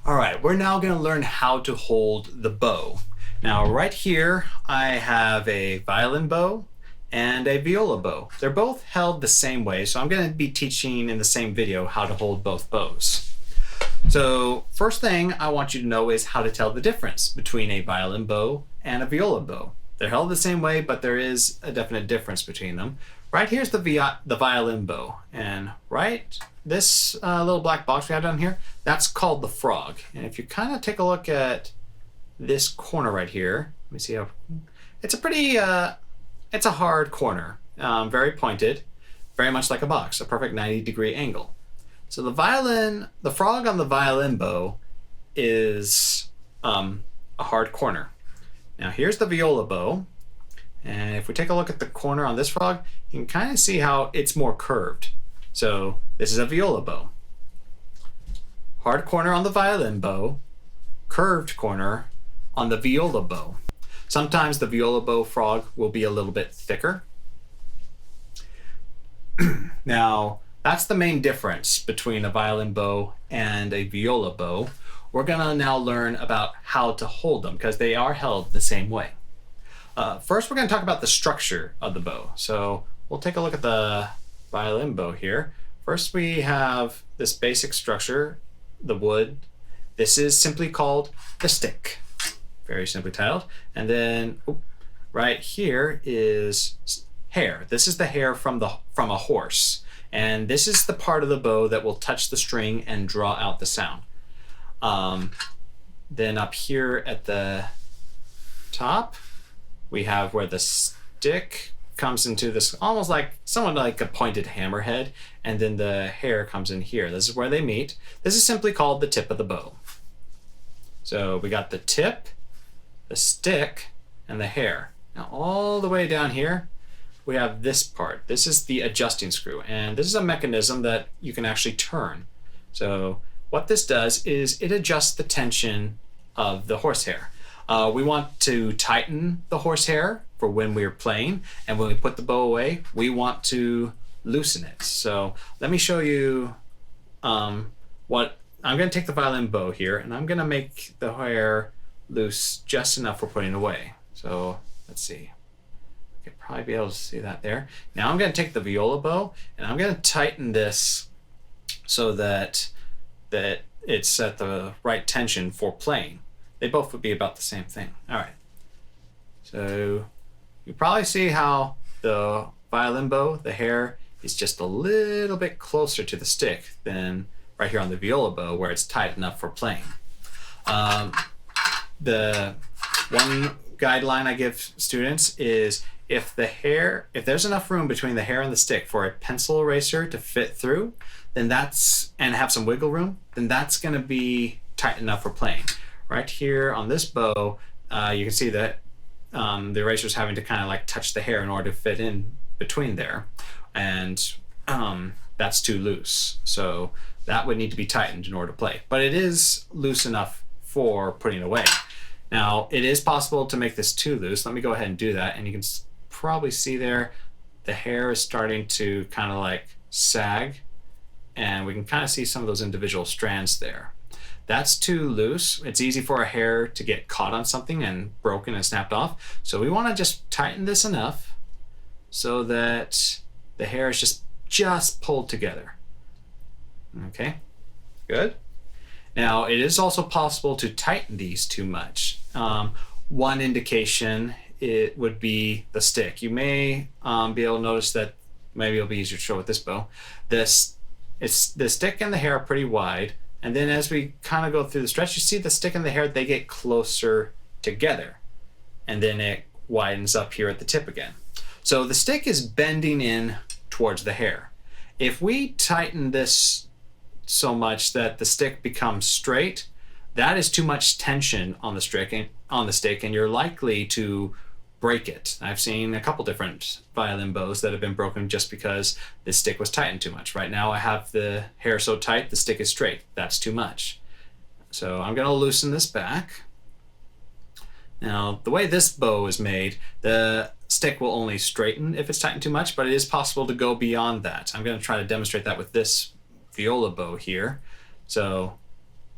All right, we're now going to learn how to hold the bow. Now, right here, I have a violin bow and a viola bow. They're both held the same way, so I'm going to be teaching in the same video how to hold both bows. So, first thing I want you to know is how to tell the difference between a violin bow and a viola bow. They're held the same way, but there is a definite difference between them. Right here's the violin bow, and right this little black box we have down here, that's called the frog. And if you kind of take a look at this corner right here, let me see how it's a pretty it's a hard corner, very pointed, very much like a box, a perfect 90-degree angle. So the frog on the violin bow is a hard corner. Now here's the viola bow, and if we take a look at the corner on this frog, you can kind of see how it's more curved. So this is a viola bow. Hard corner on the violin bow, curved corner on the viola bow. Sometimes the viola bow frog will be a little bit thicker. Now, that's the main difference between a violin bow and a viola bow. We're gonna now learn about how to hold them because they are held the same way. First, we're gonna talk about the structure of the bow. So we'll take a look at the violin bow here. First, we have this basic structure, the wood. This is simply called the stick, very simply titled. And then right here is hair. This is the hair from a horse. And this is the part of the bow that will touch the string and draw out the sound. Then up here at the top, we have where the stick comes into this almost like somewhat like a pointed hammerhead, and then the hair comes in here. This is where they meet. This is simply called the tip of the bow. So we got the tip, the stick, and the hair. Now all the way down here, we have this part. This is the adjusting screw, and this is a mechanism that you can actually turn. So what this does is it adjusts the tension of the horsehair. We want to tighten the horsehair for when we're playing, and when we put the bow away, we want to loosen it. So let me show you what I'm going to take the violin bow here, and I'm going to make the hair loose just enough for putting away. So let's see. You can probably be able to see that there. Now I'm going to take the viola bow, and I'm going to tighten this so that it's at the right tension for playing. They both would be about the same thing. All right. So you probably see how the violin bow, the hair, is just a little bit closer to the stick than right here on the viola bow where it's tight enough for playing. The one guideline I give students is if there's enough room between the hair and the stick for a pencil eraser to fit through, then and have some wiggle room, then that's going to be tight enough for playing. Right here on this bow, you can see that the eraser is having to kind of like touch the hair in order to fit in between there, and that's too loose. So that would need to be tightened in order to play. But it is loose enough for putting away. Now, it is possible to make this too loose. Let me go ahead and do that, and you can probably see there the hair is starting to kind of like sag, and we can kind of see some of those individual strands there. That's too loose. It's easy for a hair to get caught on something and broken and snapped off. So we want to just tighten this enough so that the hair is just pulled together. Okay, good. Now it is also possible to tighten these too much. One indication it would be the stick. You may be able to notice that maybe it'll be easier to show with this bow. The stick and the hair are pretty wide. And then as we kind of go through the stretch, you see the stick and the hair, they get closer together. And then it widens up here at the tip again. So the stick is bending in towards the hair. If we tighten this so much that the stick becomes straight, that is too much tension on the stick, and you're likely to break it. I've seen a couple different violin bows that have been broken just because the stick was tightened too much. Right now I have the hair so tight, the stick is straight. That's too much. So I'm going to loosen this back. Now, the way this bow is made, the stick will only straighten if it's tightened too much, but it is possible to go beyond that. I'm going to try to demonstrate that with this viola bow here. So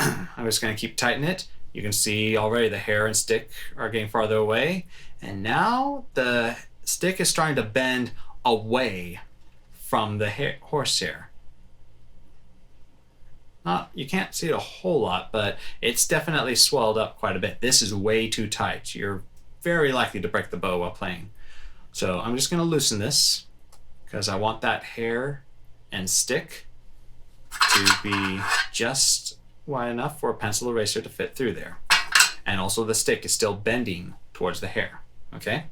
I'm just going to keep tightening it. You can see already the hair and stick are getting farther away. And now the stick is starting to bend away from the horsehair. You can't see it a whole lot, but it's definitely swelled up quite a bit. This is way too tight. You're very likely to break the bow while playing. So I'm just going to loosen this because I want that hair and stick to be just wide enough for a pencil eraser to fit through there. And also the stick is still bending towards the hair, okay?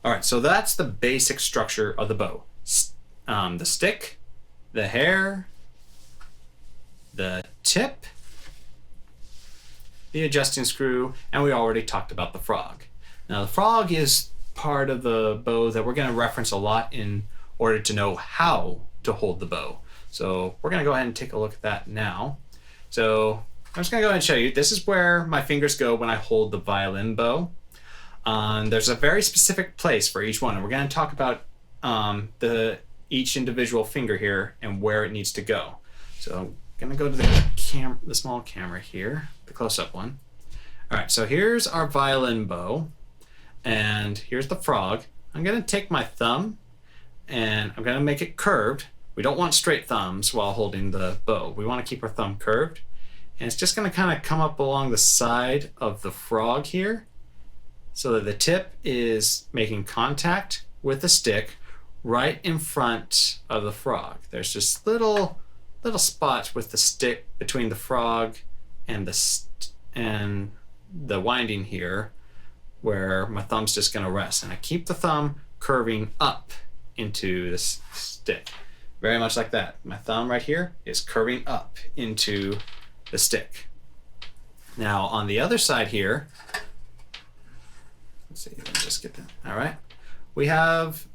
All right, so that's the basic structure of the bow. The stick, the hair, the tip, the adjusting screw, and we already talked about the frog. Now the frog is part of the bow that we're going to reference a lot in order to know how to hold the bow. So we're going to go ahead and take a look at that now. So I'm just going to go ahead and show you. This is where my fingers go when I hold the violin bow. There's a very specific place for each one, and we're going to talk about each individual finger here and where it needs to go. So I'm going to go to the small camera here, the close-up one. All right, so here's our violin bow, and here's the frog. I'm going to take my thumb, and I'm going to make it curved. We don't want straight thumbs while holding the bow. We want to keep our thumb curved. And it's just going to kind of come up along the side of the frog here so that the tip is making contact with the stick right in front of the frog. There's just little spots with the stick between the frog and the winding here where my thumb's just going to rest. And I keep the thumb curving up into this stick. Very much like that. My thumb right here is curving up into the stick. Now on the other side here, let's see, let me just get that. All right. We have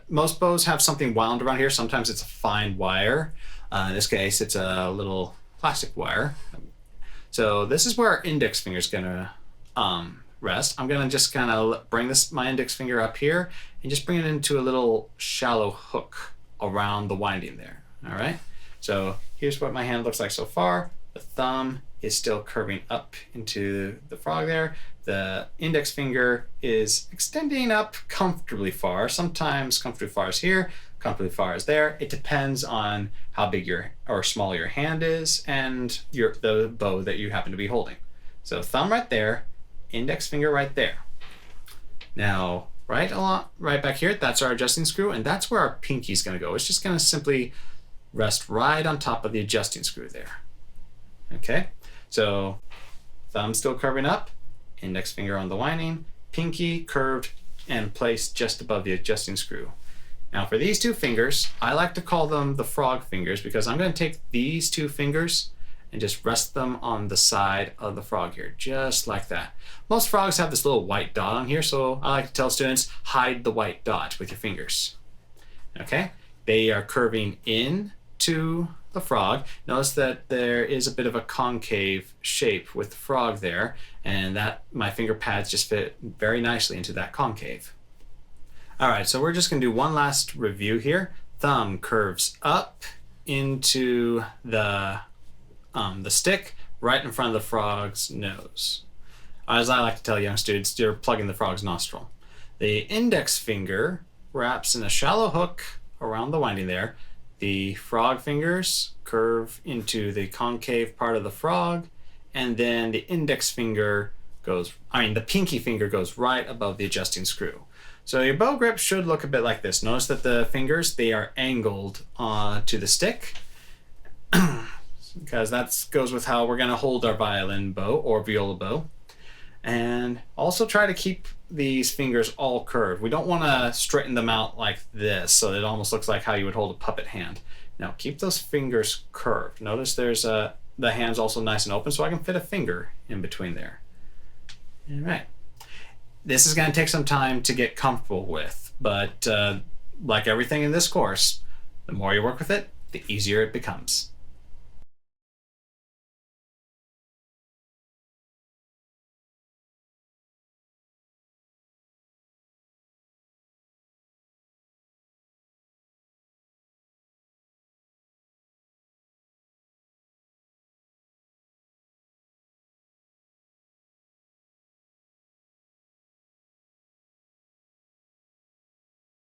most bows have something wound around here. Sometimes it's a fine wire. In this case, it's a little plastic wire. So this is where our index finger is going to rest. I'm going to just kind of bring my index finger up here and just bring it into a little shallow hook around the winding there. All right. So here's what my hand looks like so far. The thumb is still curving up into the frog there. The index finger is extending up comfortably far. Sometimes comfortably far is here, comfortably far is there. It depends on how big or small your hand is and the bow that you happen to be holding. So thumb right there, index finger right there. Now, right back here, that's our adjusting screw, and that's where our pinky is going to go. It's just going to simply rest right on top of the adjusting screw there. Okay, so thumb still curving up, index finger on the winding, pinky curved and placed just above the adjusting screw. Now for these two fingers, I like to call them the frog fingers because I'm going to take these two fingers and just rest them on the side of the frog here, just like that. Most frogs have this little white dot on here, so I like to tell students, hide the white dot with your fingers. Okay, they are curving in to the frog. Notice that there is a bit of a concave shape with the frog there, and that my finger pads just fit very nicely into that concave. All right, so we're just going to do one last review here. Thumb curves up into the stick right in front of the frog's nose. As I like to tell young students, you're plugging the frog's nostril. The index finger wraps in a shallow hook around the winding there. The frog fingers curve into the concave part of the frog, and then the the pinky finger goes right above the adjusting screw. So your bow grip should look a bit like this. Notice that the fingers, they are angled to the stick, because that goes with how we're going to hold our violin bow or viola bow. And also try to keep these fingers all curved. We don't want to straighten them out like this so it almost looks like how you would hold a puppet hand. Now keep those fingers curved. Notice there's the hand's also nice and open so I can fit a finger in between there. All right. This is going to take some time to get comfortable with, but like everything in this course, the more you work with it, the easier it becomes.